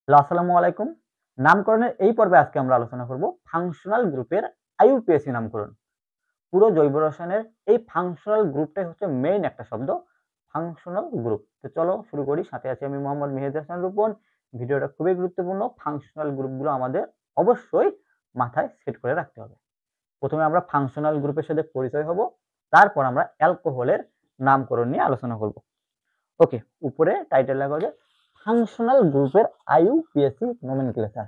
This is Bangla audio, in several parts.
আসসালামু আলাইকুম। নামকরণের এই পর্বে আজকে আমরা আলোচনা করব ফাংশনাল গ্রুপের আইইউপিএসি নামকরণ। পুরো জৈব রসায়নের এই ফাংশনাল গ্রুপটাই হচ্ছে মেইন একটা শব্দ, ফাংশনাল গ্রুপ। তো চলো শুরু করি। সাথে আছি আমি মোহাম্মদ মেহেদী হাসান রূপন। ভিডিওটা খুবই গুরুত্বপূর্ণ। ফাংশনাল গ্রুপগুলো আমাদের অবশ্যই মাথায় সেট করে রাখতে হবে। প্রথমে আমরা ফাংশনাল গ্রুপের সাথে পরিচয় হব, তারপর আমরা অ্যালকোহলের নামকরণ নিয়ে আলোচনা করব। ওকে, উপরে টাইটেল লেখা আছে ফাংশনাল গ্রুপের IUPAC nomenclature.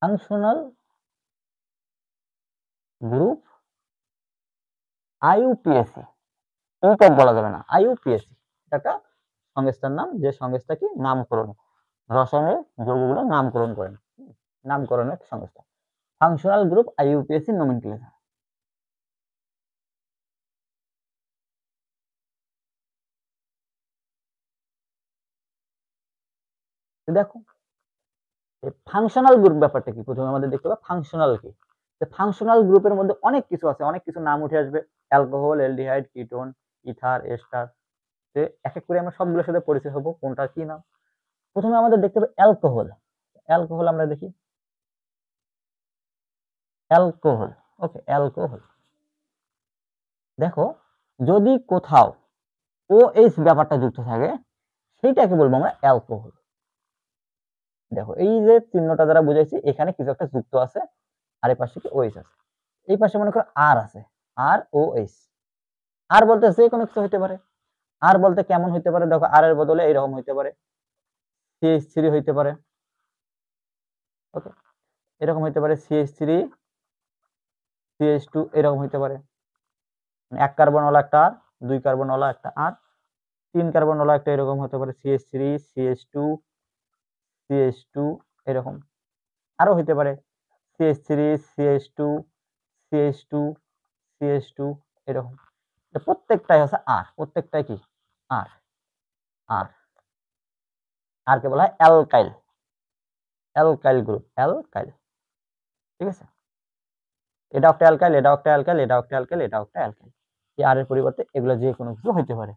Functional group IUPAC, IUPAC বলা যাবে না, আইইউপিএসি একটা সংস্থার নাম, যে সংস্থা কি নামকরণ, রসায়নের যৌগগুলো নামকরণ করেন, নামকরণের সংস্থা। Functional group IUPAC nomenclature. দেখো ফাংশনাল গ্রুপ ব্যাপারটা কি, প্রথমে আমাদের দেখতে হবে ফাংশনাল কি। ফাংশনাল গ্রুপের মধ্যে অনেক কিছু আছে, অনেক কিছু নাম উঠে আসবে, alcohol, aldehyde, ketone, ether, ester. এক এক করে আমরা সবগুলোর সাথে পরিচয় হবো কোনটা কি নাম। প্রথমে আমাদের দেখতে হবে অ্যালকোহল। অ্যালকোহল আমরা দেখি, অ্যালকোহল। ওকে, অ্যালকোহল। দেখো, যদি কোথাও OH ব্যাপারটা যুক্ত থাকে সেইটাকে বলবো আমরা অ্যালকোহল। দেখো এই যে চিহ্নটা দ্বারা বুঝাইছি, এখানে কিছু একটা যুক্ত আছে, আর এই পাশে কি OH আছে, এই পাশে মনে করো আর আছে, আর OH। আর বলতে যে কোনো কিছু হইতে পারে। আর বলতে কেমন হইতে পারে, দেখো আর এর বদলে এইরকম হইতে পারে, CH3 হইতে পারে। ওকে, এরকম হইতে পারে CH3, CH2, এরকম হইতে পারে। এক কার্বনওয়ালা একটা আর, দুই কার্বনওয়ালা একটা আর, তিন কার্বনওয়ালা একটা এরকম হতে পারে CH3, CH2, CH2, এরকম। আরো হইতে পারে CH3, CH2, CH2, CH2, এরকম। প্রত্যেকটাই হচ্ছে আর, প্রত্যেকটাই কি আর। আর আর কে বলা হয় অ্যালকাইল, অ্যালকাইল গ্রুপ, অ্যালকাইল। ঠিক আছে, এটা একটা অ্যালকাইল, এটা একটা অ্যালকাইল, এটা একটা অ্যালকাইল, এটা একটা অ্যালকাইল। এই আর এর পরিবর্তে এগুলো যে কোনো কিছু হইতে পারে।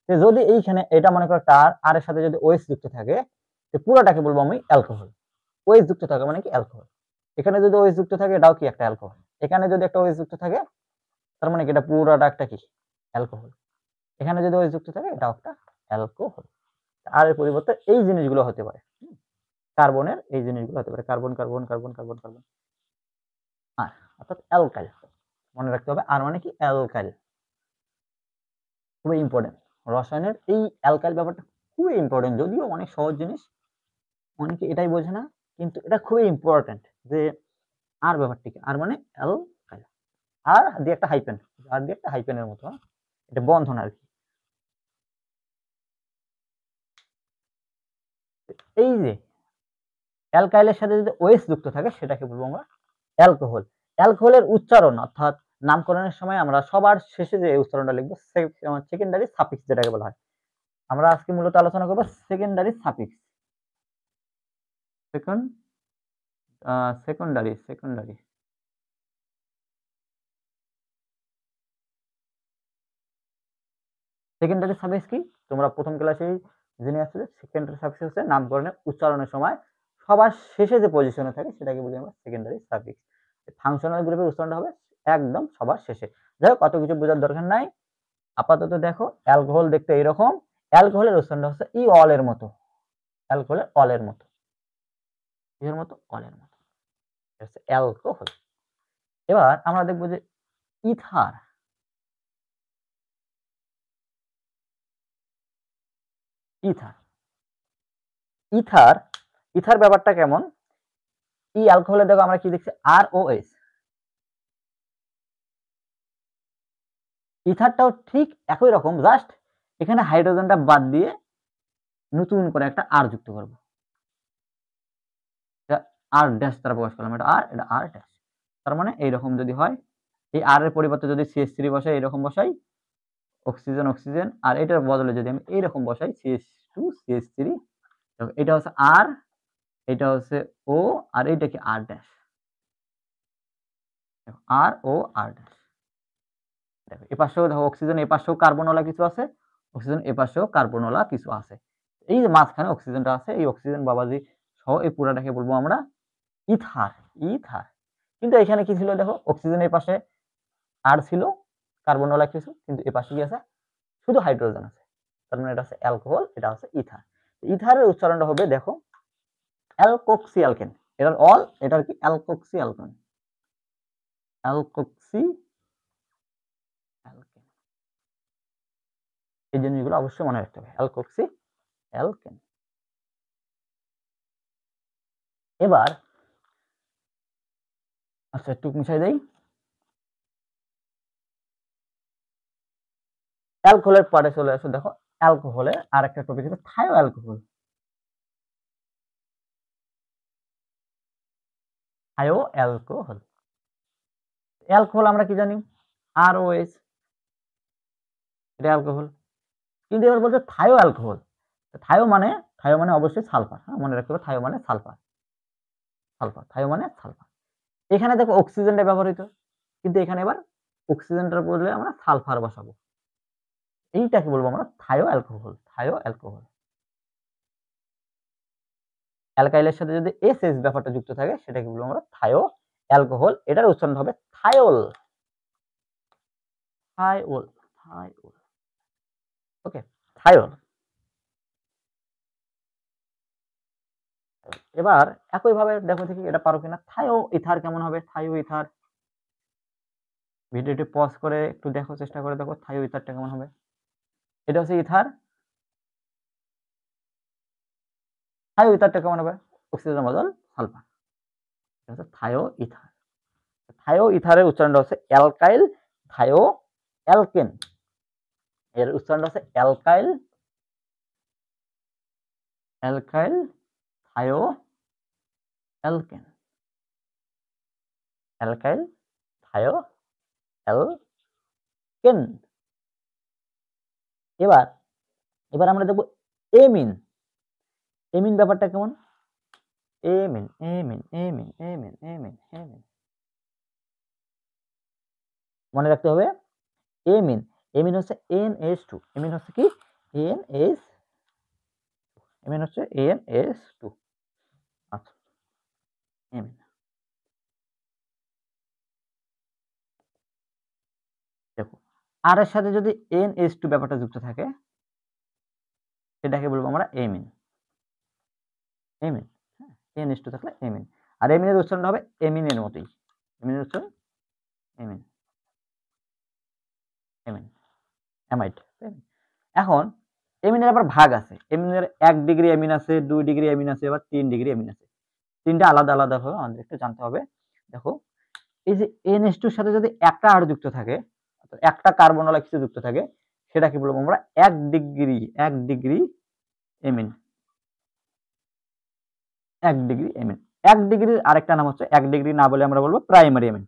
যদি এইখানে এটা মনে করো টার, আর এর সাথে যদি OH যুক্ত থাকে, পুরোটাকে বলবো আমি অ্যালকোহল। OH যুক্ত থাকে মানে কি অ্যালকোহল। এখানে যদি OH যুক্ত থাকে এটাও কি একটা অ্যালকোহল। এখানে যদি একটা OH যুক্ত থাকে তার মানে কি এটা পুরোটা একটা কি অ্যালকোহল। এখানে যদি OH যুক্ত থাকে এটাও একটা অ্যালকোহল। আর এর পরিবর্তে এই জিনিসগুলো হতে পারে, কার্বনের এই জিনিসগুলো হতে পারে, carbon carbon carbon carbon carbon, আর অর্থাৎ অ্যালকাইল। মনে রাখতে হবে আর মানে কি অ্যালকাইল। খুবই ইম্পর্টেন্ট রসায়নের এই অ্যালকাইল ব্যাপারটা, খুবই ইম্পর্টেন্ট। যদিও অনেক সহজ জিনিস, অনেকে এটাই বোঝে না, কিন্তু এটা খুবই ইম্পর্টেন্ট যে আর ব্যাপারটি কি, আর মানে অ্যালকাইল। আর দিয়ে একটা হাইপেন, আর দিয়ে একটা হাইপেনের মতো, এটা বন্ধন আর কি। এই যে অ্যালকাইলের সাথে যদি OH যুক্ত থাকে সেটাকে বলবো আমরা অ্যালকোহল। অ্যালকোহলের উচ্চারণ অর্থাৎ নামকরণের সময় আমরা সবার শেষে যে উচ্চারণটা লিখবো সেকেন্ডারি সাফিক্স যেটাকে বলা হয়। আমরা আজকে মূলত আলোচনা করবো secondary suffix. Secondary secondary secondary suffix কি তোমরা প্রথম ক্লাসেই জেনে আসছো। সেকেন্ডারি সাফিক্স হচ্ছে নামকরণের উচ্চারণের সময় সবার শেষে যে পজিশনে থাকে সেটাকে বলি আমরা সেকেন্ডারি সাফিক্স। ফাংশনাল গ্রুপের উচ্চারণটা হবে একদম সবার শেষে। যাই হোক, কত কিছু বোঝার দরকার নাই। আপাতত দেখো অ্যালকোহল দেখতে এরকম, অ্যালকোহলের উচ্চারণটা হচ্ছে ই অলের মতো, অ্যালকোহলের অলের মতো, এর মতো অলের মতো, অ্যালকোহল। এবার আমরা দেখবো যে ইথার, ইথার, ইথার, ইথার ব্যাপারটা কেমন। ই অ্যালকোহলে দেখো আমরা কি দেখছি, আর ও এস। ইথারটাও ঠিক একই রকম, জাস্ট এখানে হাইড্রোজেনটা বাদ দিয়ে নতুন করে একটা আর যুক্ত করবো, আর ড্যাশ দ্বারা প্রকাশ করলাম, এটা আর, এটা আর ড্যাশ। তার মানে এইরকম যদি হয়, এই আর এর পরিবর্তে যদি CH3 বসাই, এইরকম বসাই অক্সিজেন অক্সিজেন, আর এটার বদলে যদি আমি এইরকম বসাই CH2 CH3, এটা হচ্ছে আর, এটা হচ্ছে ও, আর এইটা কি আর ড্যাশ, আর ও আর ড্যাশ। দেখো এই পাশেও দেখো অক্সিজেন, এই পাশেও কার্বনওয়ালা কিছু আছে, অক্সিজেন এই পাশেও কার্বনওয়ালা কিছু আছে। এই যে মাঝখানে অক্সিজেনটা আছে, এই অক্সিজেন বাবাজি সহ এই পুরাটাকে বলবো আমরা ইথার। ইথার। কিন্তু এখানে কি ছিল দেখো, অক্সিজেনের পাশে আর ছিল কার্বনওয়ালা কিছু, কিন্তু এই পাশে কি আছে, শুধু হাইড্রোজেন আছে। তার মানে এটা আছে অ্যালকোহল, এটা আছে ইথার। ইথারের উচ্চারণটা হবে দেখো অ্যালকোক্সি অ্যালকেন। এটার অল, এটার কি অ্যালকোক্সি অ্যালকেন। অ্যালকোক্সি অ্যালকেন। এই জিনিসগুলো অবশ্যই মনে রাখতে হবে, অ্যালকোক্সি অ্যালকেন। এবার আচ্ছা একটু মিশাই দেই। অ্যালকোহলের পরে চলে আসো, দেখো অ্যালকোহলের আর একটা টপিক হচ্ছে thio alcohol. Thio alcohol. Alcohol আমরা কি জানি, ROH, এটা অ্যালকোহল। কিন্তু এবার বলছে থায়ো অ্যালকোহল। থায়ো মানে, থায়ো মানে অবশ্যই সালফার। হ্যাঁ, মনে রাখতে হবে থায়ো মানে সালফার। সালফার, থায়ো মানে সালফার। এখানে দেখো অক্সিজেনটা ব্যবহৃত, কিন্তু এখানে এবার অক্সিজেনটার বদলে আমরা সালফার বসাবো। এইটাকে বলবো আমরা থায়ো অ্যালকোহল। Thio alcohol. অ্যালকাইলের সাথে যদি এসএস ব্যাপারটা যুক্ত থাকে সেটাকে বলবো আমরা থায়ো অ্যালকোহল। এটার উচ্চারণ হবে থায়োল। থায়োল। থায়োল। ওকে, থায়োল। এবার একই ভাবে দেখো দেখি এটা পারো কিনা। থায়ো ইথার কেমন হবে? Thio ether. ভিডিওটি পজ করে একটু দেখো, চেষ্টা করে দেখো থায়ো ইথারটা কেমন হবে। এটা হচ্ছে ইথার। থায়ো ইথারটা কেমন হবে? অক্সিজেনের বদল সালফার। এটা হচ্ছে থায়ো ইথার। থায়ো ইথারের উচ্চারণটা হচ্ছে অ্যালকাইল থায়ো অ্যালকেন। এর উচ্চারণটা হচ্ছে alkyl, alkyl thio alkane. Alkyl thio alkane. এবার এবার আমরা দেখব এমিন। এমিন ব্যাপারটা কেমন? এমিন, এমিন, এমিন, এমিন, এমিন, এমিন। মনে রাখতে হবে এমিন। এমিন হচ্ছে NH2। এমিন হচ্ছে কি? NH, এমিন হচ্ছে NH2। আচ্ছা, এমিন। দেখো আর এর সাথে যদি NH2 ব্যাপারটা যুক্ত থাকে সেটাকে বলবো আমরা এমিন। এমিন। হ্যাঁ, NH2 থাকলে এমিন। আর এমিনের উচ্চারণটা হবে এমিনের মতোই। এমিনের উচ্চারণ এমিন। এমিন, অ্যামাইড। এখন এমিনের আবার ভাগ আছে। এমিনের 1 ডিগ্রি এমিন আছে, 2 ডিগ্রি এমিন আছে, আবার 3 ডিগ্রি এমিন আছে। তিনটা আলাদা আলাদা ভাবে আমাদের একটু জানতে হবে। দেখো এই যে NH2 এর সাথে যদি একটা আর যুক্ত থাকে, একটা কার্বনওয়ালা কিছু যুক্ত থাকে, সেটাকে বলবো আমরা 1 ডিগ্রি, 1 ডিগ্রি এমিন। 1 ডিগ্রি এমিন। 1 ডিগ্রির আরেকটা নাম হচ্ছে, 1 ডিগ্রি না বলে আমরা বলবো প্রাইমারি এমিন।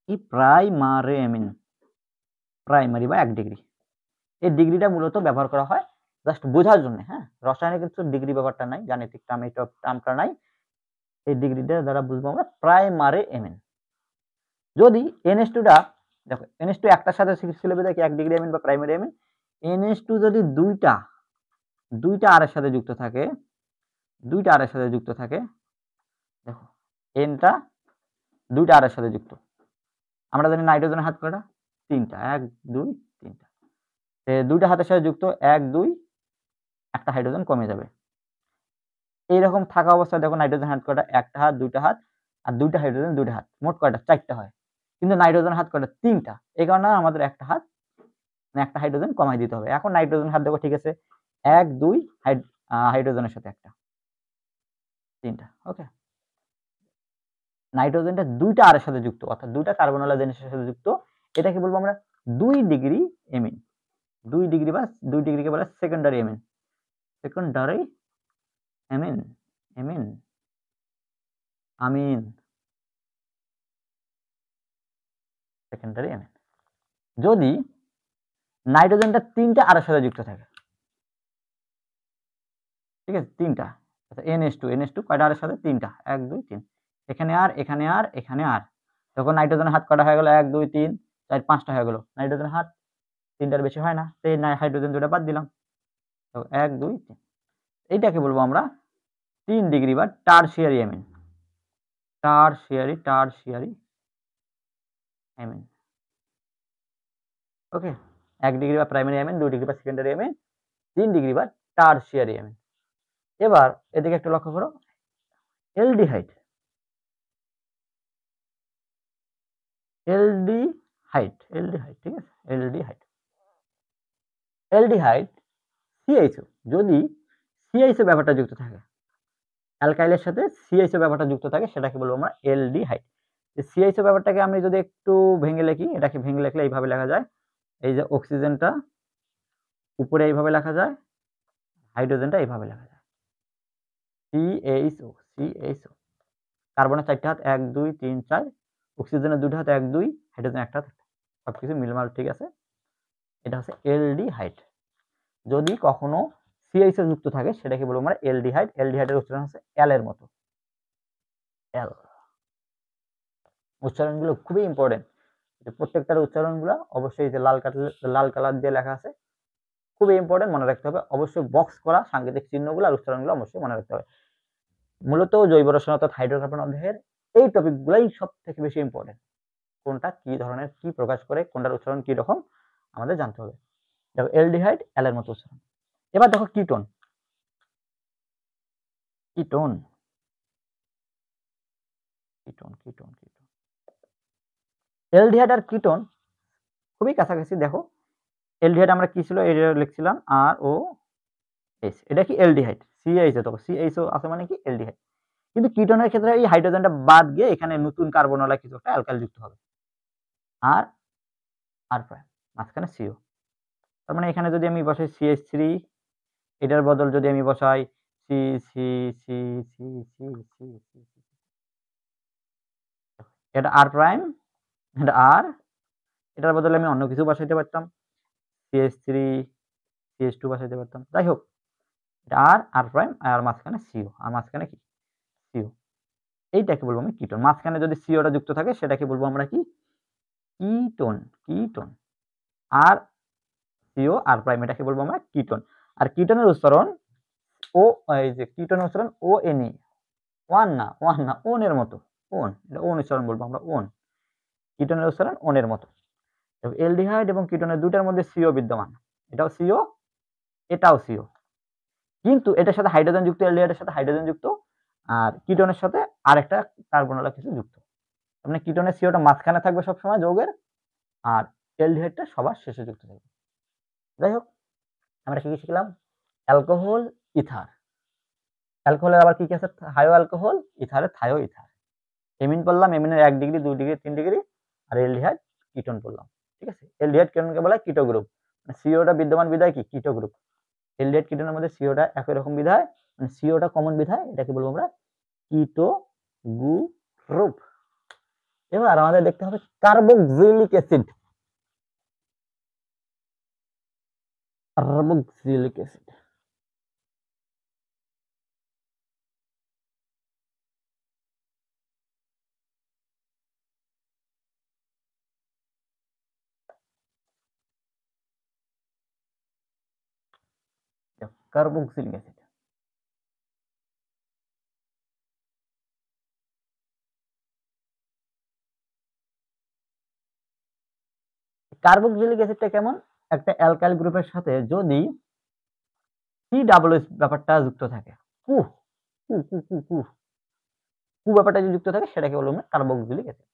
কি? প্রাইমারি এমিন। প্রাইমারি বা 1 ডিগ্রি। এই ডিগ্রিটা মূলত ব্যবহার করা হয় জাস্ট বোঝার জন্য। হ্যাঁ, রসায়নে কিন্তু ডিগ্রি ব্যাপারটা নাই, গাণিতিক টার্মটা নাই। এই ডিগ্রিটা দ্বারা বুঝবো আমরা প্রাইমারি এমিন। যদি NH2 টা দেখো, NH2 একটার সাথে ছিল বিধায় কি 1 ডিগ্রি এমিন বা প্রাইমারি এমিন। NH2 যদি দুইটা আর এর সাথে যুক্ত থাকে, দুইটা আর এর সাথে যুক্ত থাকে, দেখো এনটা দুইটা আর এর সাথে যুক্ত। আমরা জানি নাইট্রোজেনের হাত কয়টা? 3টা। 1 2 3টা। দুইটা হাতের সাথে যুক্ত 1 2, একটা হাইড্রোজেন কমে যাবে। এইরকম থাকা অবস্থায় দেখো নাইট্রোজেন হাত কয়টা? একটা হাত, দুইটা হাত, আর দুইটা হাইড্রোজেন দুইটা হাত। মোট কয়টা? 4টা হয়। কিন্তু নাইট্রোজেন হাত কয়টা? 3টা। এই কারণে আমাদের একটা হাত, একটা হাইড্রোজেন কমাই দিতে হবে। এখন নাইট্রোজেন হাত দেখো, ঠিক আছে 1 2 হাইড্রোজেনের সাথে একটা, 3টা। ওকে, নাইট্রোজেনটা দুইটা আর এর সাথে যুক্ত, অর্থাৎ দুইটা কার্বনওয়ালা জিনিসের সাথে যুক্ত। এটাকে বলবো আমরা 2 ডিগ্রি এমিন। 2 ডিগ্রি বা 2 ডিগ্রিকে বলে সেকেন্ডারি এমিন। সেকেন্ডারি এমিন। এমিন, আমিন। সেকেন্ডারি এমিন। যদি নাইট্রোজেনটা 3টা আর এর সাথে যুক্ত থাকে, ঠিক আছে 3টা, আচ্ছা NH2 কয়টা আর এর সাথে? 3টা। 1 2 3। এখানে আর, এখানে আর, এখানে আর। তখন নাইট্রোজেনের হাত কয়টা হয়ে গেল? 1 2 3 4 5টা হয়ে গেল নাইট্রোজেন হাত, 3টার বেশি হয় না, তো এই হাইড্রোজেন 2টা বাদ দিলাম। তো 1 2 3 এইটাকে বলবো আমরা 3 ডিগ্রি বা tertiary amine. Tertiary amine. Okay, 1 degree বা প্রাইমারি অ্যামিন, 2 ডিগ্রি বা সেকেন্ডারি অ্যামিন, 3 ডিগ্রি বা টারশিয়ারি অ্যামিন। এবার এদিকে একটু লক্ষ্য করো, অ্যালডিহাইড। ঠিক আছে, অ্যালডিহাইড CHO, যদি CHO ব্যাপারটা যুক্ত থাকে, অ্যালকাইলের সাথে CHO ব্যাপারটা যুক্ত থাকে, সেটাকে বলবো আমরা অ্যালডিহাইড। যে CHO ব্যাপারটাকে আমি যদি একটু ভেঙে লিখি, এটাকে ভেঙে লিখলে এইভাবে লেখা যায়, এই যে অক্সিজেনটা উপরে এইভাবে লেখা যায়, হাইড্রোজেনটা এইভাবে লেখা যায়, CHO। কার্বনের 4টা হাত, 1 2 3 4, অক্সিজেনের 2টা হাত, 1 2, হাইড্রোজেনের 1টা হাত, সবকিছু মিলমাল ঠিক আছে। এটা হচ্ছে অ্যালডিহাইড। যদি কখনো CHO যুক্ত থাকে, সেটাকে বলবো আমরা অ্যালডিহাইড। অ্যালডিহাইডের উচ্চারণ হচ্ছে এল এর মতো, এল। উচ্চারণগুলো খুবই ইম্পর্টেন্ট, প্রত্যেকটার উচ্চারণগুলো অবশ্যই যে লাল কালার দিয়ে লেখা আছে, খুবই ইম্পর্টেন্ট, মনে রাখতে হবে। অবশ্যই বক্স করা সাংকেতিক চিহ্নগুলো আর উচ্চারণগুলো অবশ্যই মনে রাখতে হবে। মূলত জৈব রসায়ন অর্থাৎ হাইড্রোকার্বন অধ্যায়ের এই টপিকগুলোই সবথেকে বেশি ইম্পর্টেন্ট। কোনটা কি ধরনের, কি প্রকাশ করে, কোনটার উচ্চারণ কি রকম আমাদের জানতে হবে। দেখো অ্যালডিহাইড এল এর মতো উচ্চারণ। এবার দেখো ketone. Ketone ketone ketone ketone aldehyde আর কিটোন খুবই কাছাকাছি। দেখো অ্যালডিহাইড আমরা কি ছিল, এটা লিখছিলাম ROH, এটা কি অ্যালডিহাইড। CHO, দেখো CHO আছে মানে কি অ্যালডিহাইড। কিন্তু কিটোনের ক্ষেত্রে এই হাইড্রোজেনটা বাদ গিয়ে এখানে নতুন কার্বনওয়ালা কিছু একটা অ্যালকাইল যুক্ত হবে, আর প্রাইম, মাঝখানে CO। তার মানে এখানে যদি আমি বসাই CH3, এটার বদল যদি আমি বসাই C C C C C C C, এটা R প্রাইম, এটা R, এটার বদলে আমি অন্য কিছু বসাইতে পারতাম, CH3 CH2 বসাইতে পারতাম। যাই হোক, এটা R প্রাইম, আর মাঝখানে CO, আর মাঝখানে কি CO। এইটাকে বলবো আমি কিটোন। মাঝখানে যদি COটা যুক্ত থাকে, সেটাকে বলবো আমরা কি কিটোন। আর CO আর প্রাইম, এটাকে বলবো আমরা কিটোন। আর কিটোনের উচ্চারণ এই যে কিটোনের উচ্চারণ ONE, ওয়ান না ওন এর মতো, ওন, এটা ওন উচ্চারণ বলবো আমরা, ওন। কিটোনের উচ্চারণ ওন এর মতো। অ্যালডিহাইড এবং কিটোনের দুটার মধ্যে CO বিদ্যমান, এটাও CO, এটাও CO, কিন্তু এটার সাথে হাইড্রোজেন যুক্ত, অ্যালডিহাইডের সাথে হাইড্রোজেন যুক্ত, আর কিটোনের সাথে আরেকটা কার্বনওয়ালা কিছু যুক্ত। মানে কিটোনের COটা মাঝখানে থাকবে সবসময় যৌগের, আর অ্যালডিহাইডটা সবার শেষে যুক্ত থাকবে। যাই হোক, আমরা কি শিখলাম? Alcohol, ether. অ্যালকোহলের আবার কি কি আছে? হাইও অ্যালকোহল, ইথারের থাইও ইথার। এমিন পড়লাম, এমিনের 1 ডিগ্রি 2 ডিগ্রি 3 ডিগ্রি, আর অ্যালডিহাইড কিটোন পড়লাম। ঠিক আছে, অ্যালডিহাইড কিটোনকে বলা হয় কিটো গ্রুপ, মানে সিওটা বিদ্যমান বিধায় কি কিটো গ্রুপ। অ্যালডিহাইড কিটোনের মধ্যে সিওটা একই রকম বিধায়, মানে সিওটা কমন বিধায়, এটাকে বলবো আমরা কিটো গ্রুপ। এবার আমাদের দেখতে হবে carboxylic acid. Carboxylic acid, carboxylic acid. Carboxylic অ্যাসিডটা কেমন? একটা অ্যালকাইল গ্রুপের সাথে যদি COOH ব্যাপারটা যুক্ত থাকে, কু কু কু কু কু কু ব্যাপারটা যদি যুক্ত থাকে, সেটাকে বলবো আমরা কার্বক্সিলিক অ্যাসিড।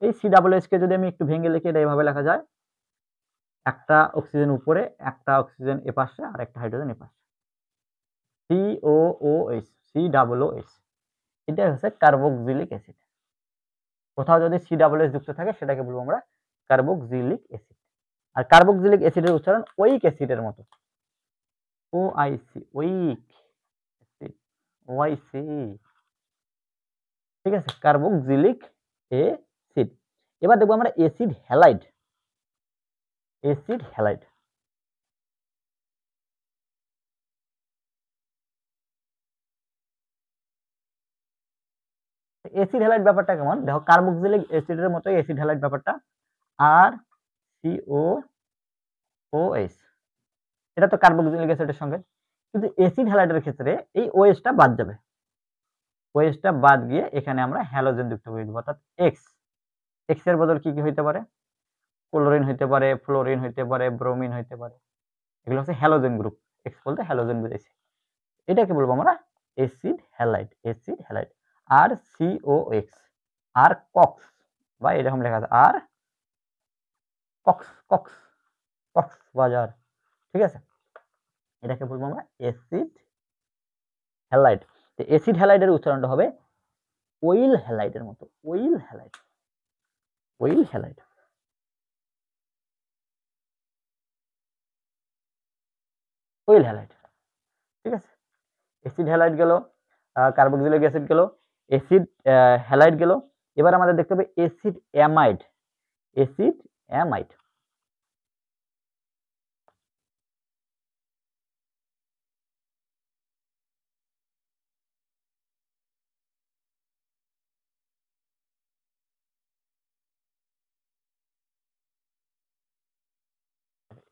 এই COOH কে যদি আমি একটু ভেঙে লিখি, এটা এইভাবে লেখা যায়, একটা অক্সিজেন উপরে, একটা অক্সিজেন এপাশে, আর একটা হাইড্রোজেন এপাশে, COOH। এটা হচ্ছে কার্বক্সিলিক অ্যাসিড। কোথাও যদি COOH যুক্ত থাকে, সেটাকে বলবো আমরা কার্বক্সিলিক অ্যাসিড। আর কার্বক্সিলিক অ্যাসিডের উচ্চারণ ওইক অ্যাসিডের মতো, OIC, ওইক অ্যাসিড, OIC। ঠিক আছে, কার্বক্সিলিক অ্যাসিড। এবার দেখবো আমরা acid halide. Acid halide, acid halide ব্যাপারটা কেমন? দেখো কার্বক্সিলিক অ্যাসিডের মতো অ্যাসিড হ্যালাইড ব্যাপারটা, আর COOH, এটা তো কার্বক্সিলিক অ্যাসিডের সঙ্গে। কিন্তু অ্যাসিড হ্যালাইডের ক্ষেত্রে এই OH টা বাদ যাবে। OH টা বাদ গিয়ে এখানে আমরা হ্যালোজেন যুক্ত করে দেব, অর্থাৎ X। X এর বদল কি হইতে পারে? ক্লোরিন হইতে পারে, ফ্লোরিন হইতে পারে, ব্রোমিন হইতে পারে। এগুলো হচ্ছে হ্যালোজেন গ্রুপ। X বলতে হ্যালোজেন বুঝাইছি। এটাকে বলবো আমরা অ্যাসিড হ্যালাইড, অ্যাসিড হ্যালাইড। আর COX, আর কক্স, বা এরকম লেখা আছে আর কক্সবাজার, ঠিক আছে? এটাকে বলবো আমরা অ্যাসিড হ্যালাইড। তো অ্যাসিড হ্যালাইডের উচ্চারণটা হবে ওইল হ্যালাইডের মতো, oil halide, oil halide. Oil halide, ঠিক আছে? অ্যাসিড হ্যালাইড গেল, কার্বক্সিলিক অ্যাসিড গেল, অ্যাসিড হ্যালাইড গেল। এবার আমাদের দেখতে হবে acid amide, acid amide.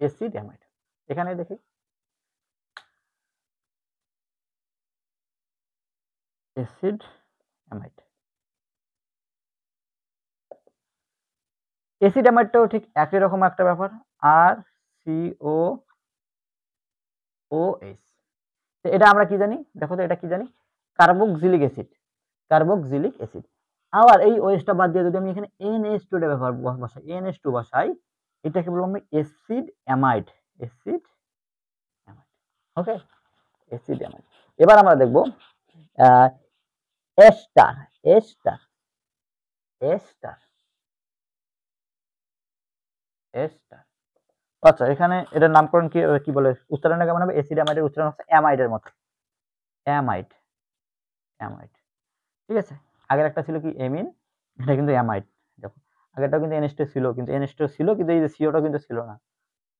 Acid amide, এখানে দেখি অ্যাসিড অ্যামাইড। অ্যাসিড অ্যামাইডটাও ঠিক একই রকম একটা ব্যাপার, আর COOH। তো এটা আমরা কি জানি? দেখো তো এটা কি জানি? Carboxylic acid, carboxylic acid. আবার এই OH টা বাদ দিয়ে যদি আমি এখানে NH2 টা বসাই, NH2 বসাই, এটাকে বলবো আমরা অ্যাসিড অ্যামাইড, অ্যাসিড অ্যামাইড। ওকে, অ্যাসিড অ্যামাইড। এবার আমরা দেখব এস্টার, এস্টার, এস্টার, এস্টার। আচ্ছা, এখানে এটার নামকরণ কি বলে, উচ্চারণটা কেমন হবে? অ্যাসিড অ্যামাইডের উচ্চারণ হচ্ছে অ্যামাইডের মতো, অ্যামাইড, অ্যামাইড, ঠিক আছে? আগের একটা ছিল কি এমিন, এটা কিন্তু অ্যামাইড। দেখো আগেরটাও কিন্তু NH2 ছিল, কিন্তু NH2 ছিল কিন্তু এই যে CO টা কিন্তু ছিল না।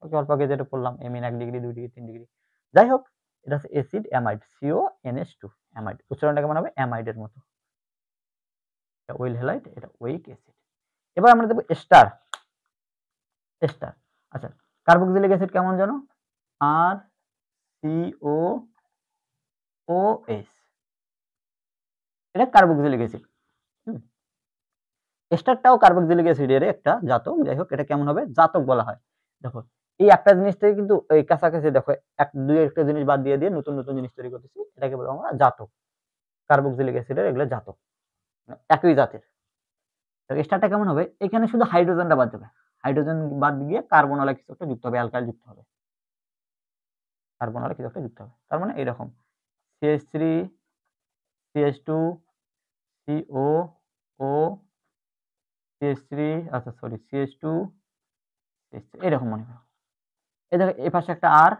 ওকে, অল্প আগে যেটা পড়লাম এমিন 1 ডিগ্রি 2 ডিগ্রি 3 ডিগ্রি। যাই হোক, এটা হচ্ছে অ্যাসিড অ্যামাইড, CONH2, অ্যামাইড। উচ্চারণটা কেমন হবে? অ্যামাইডের মতো। এটা ওইল হ্যালাইড, এটা ওইক অ্যাসিড। এবার আমরা দেখব এস্টার, এস্টার। আচ্ছা, কার্বক্সিলিক অ্যাসিড কেমন জানো? RCOOH, এটা কার্বক্সিলিক অ্যাসিড। এস্টারটাও কার্বক্সিলিক অ্যাসিডের একটা জাতক। যাই হোক, এটা কেমন হবে? জাতক বলা হয়। দেখো এই একটা জিনিস থেকে কিন্তু এই কাছাকাছি দেখো দুই একটা জিনিস বাদ দিয়ে নতুন নতুন জিনিস তৈরি করতেছি, এটাকে বলবো আমরা জাতক। কার্বক্সিলিক অ্যাসিডের এগুলো জাতক, একই জাতের। এস্টারটা কেমন হবে? এখানে শুধু হাইড্রোজেনটা বাদ যাবে, হাইড্রোজেন বাদ দিয়ে কার্বনওয়ালা কিছু একটা যুক্ত হবে, অ্যালকাইল যুক্ত হবে, কার্বনওয়ালা কিছু একটা যুক্ত হবে। তার মানে এইরকম CH3, CH2, COO, CH3, আচ্ছা সরি CH2, CH3, এরকম মনে করো। এই দেখো এই পাশে একটা আর,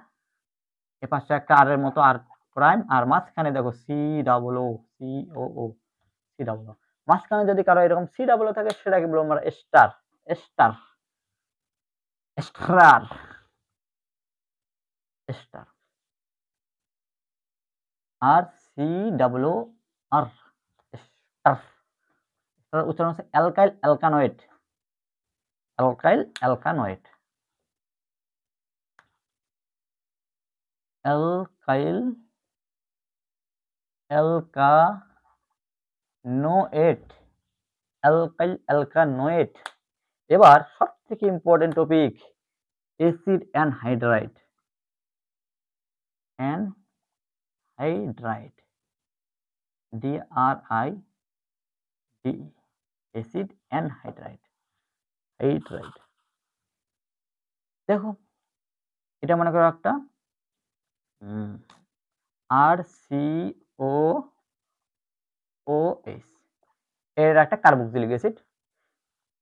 এই পাশে একটা আর এর মতো আর প্রাইম, আর মাঝখানে দেখো COO, COO, COO। মাঝখানে যদি কারো এরকম COO থাকে সেটাকে বলবো আমরা এস্টার, এস্টার, এস্টার, এস্টার। আর COOR, এস্টার। এটার উচ্চারণ হচ্ছে অ্যালকাইল অ্যালকানয়েড, অ্যালকাইল অ্যালকানয়েড, অ্যালকাইল অ্যালকানোয়েট, অ্যালকাইল অ্যালকানোয়েট। এবার সবথেকে important topic, acid anhydride, anhydride, DRIDE, acid anhydride, hydride. দেখো এটা মনে করো একটা RCOOH, এর একটা কার্বক্সিলিক অ্যাসিড।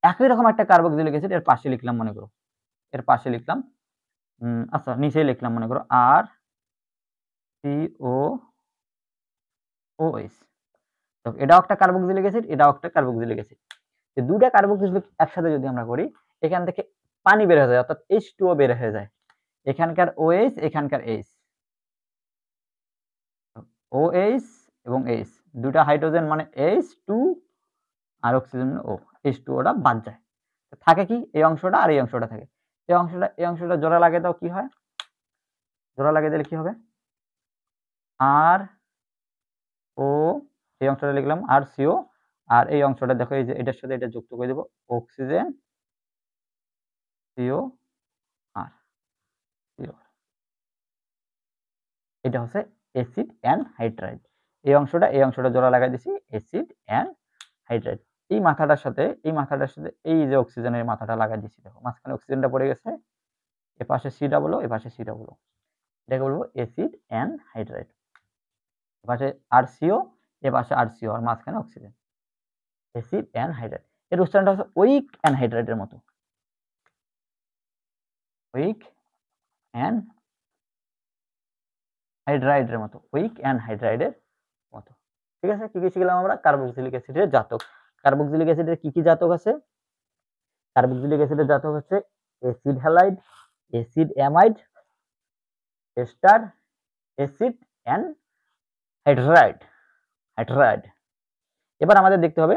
একই রকম একটা কার্বক্সিলিক অ্যাসিড এর পাশে লিখলাম, মনে করো এর পাশে লিখলাম, আচ্ছা নিচেই লিখলাম মনে করো RCOOH। তো এটাও একটা কার্বক্সিলিক অ্যাসিড, এটাও একটা কার্বক্সিলিক অ্যাসিড। এই দুইটা কার্বক্সিলিক একসাথে যদি আমরা করি, এখান থেকে পানি বের হয়ে যায়, অর্থাৎ H2O বের হয়ে যায়। এখানকার OH, এখানকার H, OH এবং H, দুটা হাইড্রোজেন মানে H2, আর অক্সিজেন O, H2O টা বাদ যায়। থাকে কি এই অংশটা আর এই অংশটা থাকে। এই অংশটা জোড়া লাগিয়ে দাও, কি হয়? জোড়া লাগিয়ে দিলে কি হবে? আর ও, এই অংশটা লিখলাম আর সিও, আর এই অংশটা দেখো এই যে এটার সাথে এটা যুক্ত করে দেব, অক্সিজেন সিও আর সিও। এটা হচ্ছে অ্যাসিড অ্যান্ড হাইড্রাইড। এই অংশটা জোড়া লাগাই দিছি, অ্যাসিড অ্যান্ড হাইড্রাইড। এই মাথাটার সাথে এই যে অক্সিজেনের মাথাটা লাগাই দিছি, দেখো মাঝখানে অক্সিজেনটা পড়ে গেছে, এপাশে সি ডাবল ও, এপাশে সি ডাবল ও, এটাকে বলবো অ্যাসিড অ্যান্ড হাইড্রাইড। এপাশে আর সিও, এপাশে আর সিও, আর মাঝখানে অক্সিজেন, অ্যাসিড অ্যান্ড হাইড্রাইড। এর উচ্চারণটা হচ্ছে উইক অ্যান্ড হাইড্রাইডের মতো, উইক অ্যান্ড হাইড্রাইডের মতো, উইক অ্যান্ড হাইড্রাইডের মতো। ঠিক আছে, কি কি শিখলাম আমরা? কার্বক্সিলিক অ্যাসিডের জাতক। কার্বক্সিলিক অ্যাসিডের কি কি জাতক আছে? কার্বক্সিলিক অ্যাসিডের জাতক হচ্ছে acid halide, acid amide, ester, acid anhydride. Hydride. এবার আমাদের দেখতে হবে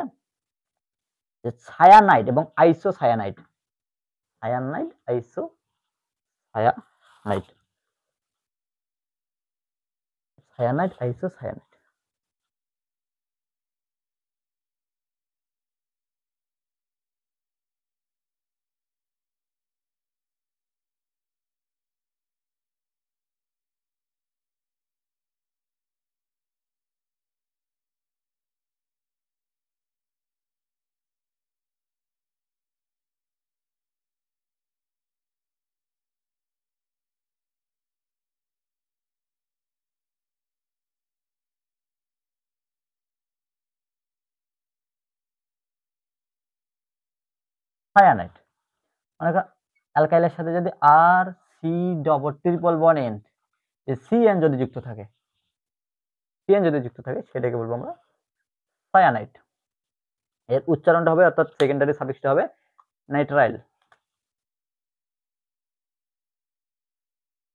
যে সায়ানাইড এবং isocyanide. Cyanide, isocyanide, cyanide, isocyanide. Cyanide মানে অ্যালকাইলের সাথে যদি R C double triple bond N, CN যদি যুক্ত থাকে, সেটাকে বলবো আমরা সায়ানাইড। এর উচ্চারণটা হবে, অর্থাৎ সেকেন্ডারি সাফিক্সটা হবে নাইট্রাইল,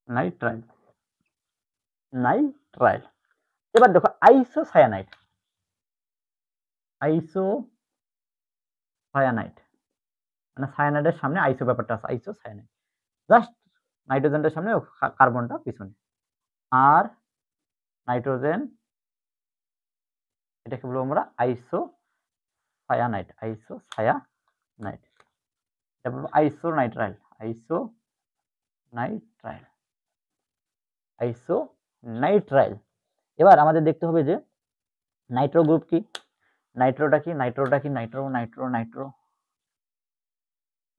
নাইট্রাইল, নাইট্রাইল। এবার দেখো আইসোসায়ানাইড, আইসোসায়ানাইড মানে সায়ানাইডের সামনে আইসো ব্যাপারটা আছে, আইসোসায়ানাইড। জাস্ট নাইট্রোজেনটার সামনে কার্বনটা পিছনে, আর নাইট্রোজেন, এটাকে বলবো আমরা আইসোসায়ানাইড, আইসোসায়ানাইড। এটা বলবো আইসোনাইট্রাইল, আইসোনাইট্রাইল, আইসোনাইট্রাইল। এবার আমাদের দেখতে হবে যে নাইট্রো গ্রুপ কি, নাইট্রোটা কি, নাইট্রো,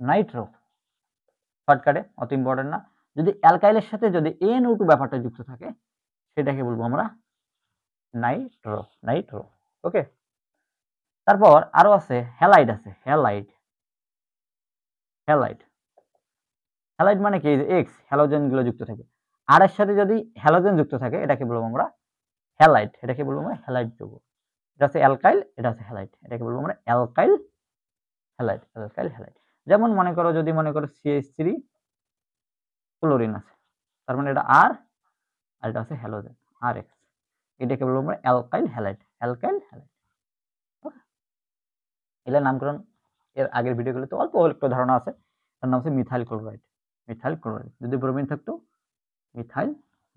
নাইট্রো শর্টকাটে, অত ইম্পর্টেন্ট না। যদি অ্যালকাইলের সাথে যদি NO2 ব্যাপারটা যুক্ত থাকে, সেটাকে বলবো আমরা নাইট্রো, নাইট্রো। ওকে, তারপর আরো আছে হ্যালাইড, আছে হ্যালাইড, হ্যালাইড, হ্যালাইড মানে কি? এক্স হ্যালোজেন গুলো যুক্ত থাকে, আর এর সাথে যদি হ্যালোজেন যুক্ত থাকে, এটাকে বলবো আমরা হ্যালাইড, এটাকে বলবো আমরা হ্যালাইড যৌগ। এটা হচ্ছে অ্যালকাইল, এটা হচ্ছে হ্যালাইড, এটাকে বলবো আমরা অ্যালকাইল হ্যালাইড, অ্যালকাইল হ্যালাইড। যেমন মনে করো, যদি মনে করো CH3 ক্লোরিন আছে, তার মানে এটা আর এটা হচ্ছে হ্যালোজেন RX, এটাকে বলবো আমরা অ্যালকাইল হ্যালাইড, অ্যালকাইল হ্যালাইড। এর নামকরণ এর আগের ভিডিওগুলোতে অল্প একটু ধারণা আছে। তার নাম হচ্ছে মিথাইল ক্লোরাইড, মিথাইল ক্লোরাইড। যদি ব্রোমিন থাকতো, মিথাইল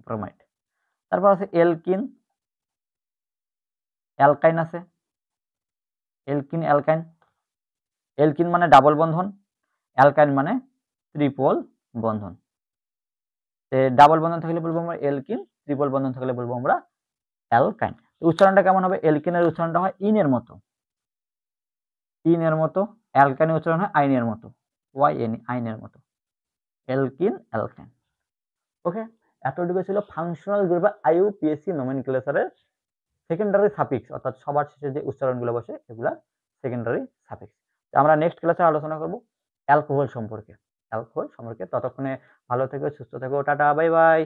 ব্রোমাইড। তারপর আছে এলকিন, অ্যালকাইন আছে, এলকিন, অ্যালকাইন। এলকিন মানে ডাবল বন্ধন, অ্যালকাইন মানে ট্রিপল বন্ধন। ডাবল বন্ধন থাকলে বলবো আমরা এলকিন, ট্রিপল বন্ধন থাকলে বলবো আমরা অ্যালকাইন। উচ্চারণটা কেমন হবে? এলকিনের উচ্চারণটা হয় ইনের মতো, ইনের মতো। অ্যালকাইনের উচ্চারণ হয় আইনের মতো, YN, আইনের মতো। এলকিন, অ্যালকাইন। ওকে, এতটুকু ছিল ফাংশনাল গ্রুপের IUPAC নোমেনক্লেচারের সেকেন্ডারি সাফিক্স, অর্থাৎ সবার শেষে যে উচ্চারণগুলো বসে এগুলা সেকেন্ডারি সাফিক্স। আমরা নেক্সট ক্লাসে আলোচনা করব অ্যালকোহল সম্পর্কে, ততক্ষণে ভালো থেকো, সুস্থ থেকো, টাটা, বাই বাই।